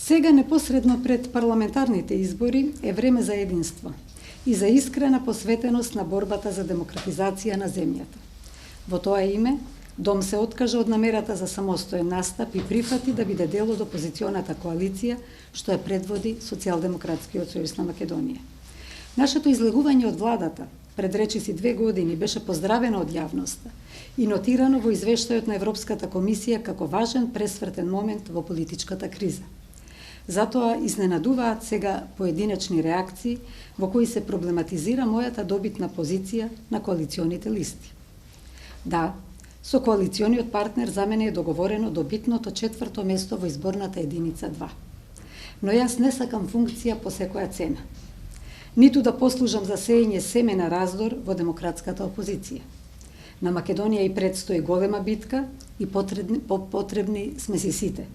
Сега, непосредно пред парламентарните избори, е време за единство и за искрена посветеност на борбата за демократизација на земјата. Во тоа име, Дом се откажа од намерата за самостоен настап и прифати да биде дел од опозиционата коалиција, што ја предводи Социјалдемократскиот сојуз на Македонија. Нашето излегување од владата пред речиси 2 години беше поздравено од јавноста и нотирано во извештајот на Европската комисија како важен пресвртен момент во политичката криза. Затоа изненадуваат сега поединечни реакции во кои се проблематизира мојата добитна позиција на коалиционите листи. Да, со коалициониот партнер за мене е договорено добитното 4-то место во изборната единица 2. Но јас не сакам функција по секоја цена. Ниту да послужам за сеење семе на раздор во демократската опозиција. На Македонија и предстои голема битка и потребни сме си сите,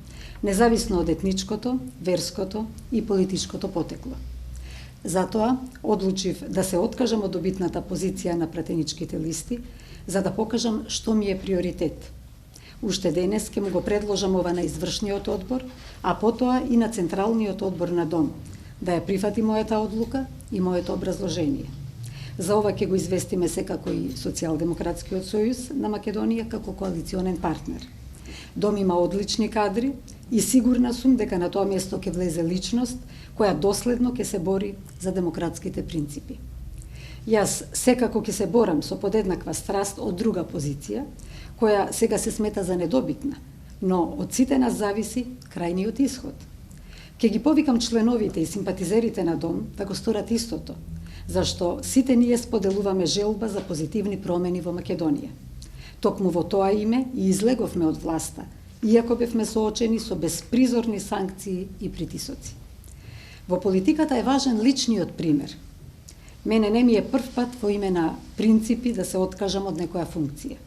независно од етничкото, верското и политичкото потекло. Затоа одлучив да се откажам од добитната позиција на пратеничките листи, за да покажам што ми е приоритет. Уште денес ќе му го предложам ова на извршниот одбор, а потоа и на Централниот одбор на Дом, да ја прифати мојата одлука и моето образложение. За ова ќе го известиме секако и Социјалдемократскиот сојуз на Македонија како коалиционен партнер. Дом има одлични кадри и сигурна сум дека на тоа место ќе влезе личност која доследно ќе се бори за демократските принципи. Јас секако ќе се борам со подеднаква страст од друга позиција, која сега се смета за недобитна, но од сите нас зависи крајниот исход. Ќе ги повикам членовите и симпатизерите на Дом да го сторат истото, зашто сите ние споделуваме желба за позитивни промени во Македонија. Токму во тоа име и излеговме од власта, иако бевме соочени со безпризорни санкции и притисоци. Во политиката е важен личниот пример. Мене не ми е прв пат во име на принципи да се откажам од некоја функција.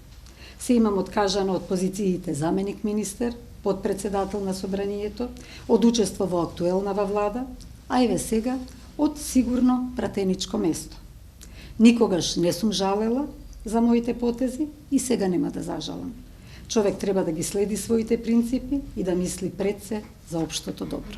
Се имам откажано од позициите заменик министер, подпредседател на собранието, од учество во актуелнава влада, а еве сега од сигурно пратеничко место. Никогаш не сум жалела за моите потези и сега нема да зажалам. Човек треба да ги следи своите принципи и да мисли пред се за општото добро.